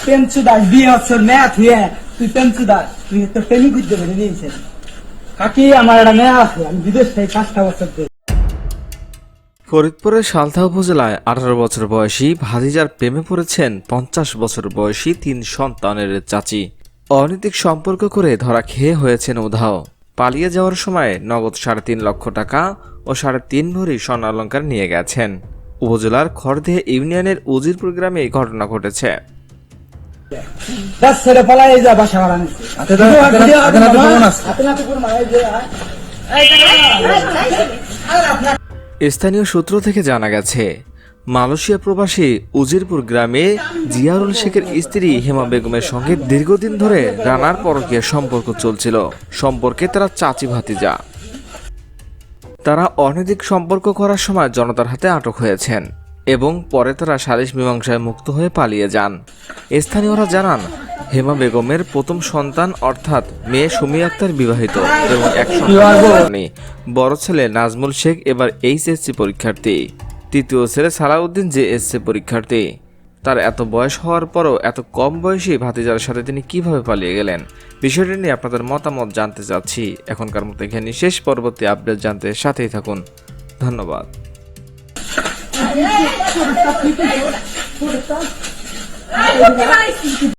পেনচুদাস 2 বছর মেয়াদ হয়ে তুই পেনচুদাস তুই তো প্রেমিক বুঝতে পেরে নিয়েছেন কাকি আমার একটা মেয়ে আছে আমি বিদেশ থেকে 5টা বছর ধরে। ফরিদপুরের সালথা উপজেলায় 18 বছর বয়সী ভাতিজার প্রেমে পড়েছেন 50 বছর বয়সী 3 সন্তানের চাচি। অনৈতিক সম্পর্ক করে ধরা খেয়ে হয়েছেন উধাও। পালিয়ে যাওয়ার সময় নগদ 3.5 লক্ষ টাকা ও 3.5 ভরি স্বর্ণালংকার নিয়ে গেছেন। উপজেলার খড়দহ ইউনিয়নের উজিরপুর গ্রামে এই ঘটনা ঘটেছে। স্থানীয় সূত্র থেকে জানা গেছে, মালয়েশিয়া প্রবাসী উজিরপুর গ্রামে জিয়ারুল শেখের স্ত্রী হেমা বেগমের সঙ্গে দীর্ঘদিন ধরে রানার পরকীয়া সম্পর্ক চলছিল। সম্পর্কে তারা চাচি ভাতিজা। তারা অনৈতিক সম্পর্ক করার সময় জনতার হাতে আটক হয়েছেন এবং পরে তারা সালিশ মীমাংসায় মুক্ত হয়ে পালিয়ে যান। স্থানীয়রা জানান, হেমা বেগমের প্রথম সন্তান অর্থাৎ মেয়ে সুমি আক্তার বিবাহিত এবং এক সন্তান। বড় ছেলে নাজমুল শেখ এবার এইচএসসি পরীক্ষার্থী। তৃতীয় ছেলে সালাউদ্দিন জেএসসি পরীক্ষার্থী। তার এত বয়স হওয়ার পরও এত কম বয়সী ভাতিজার সাথে তিনি কিভাবে পালিয়ে গেলেন? বিষয়টি নিয়ে আপনাদের মতামত জানতে চাচ্ছি। এখনকার মতো এখানে শেষ। পরবর্তী আপডেট জানতে সাথেই থাকুন। ধন্যবাদ।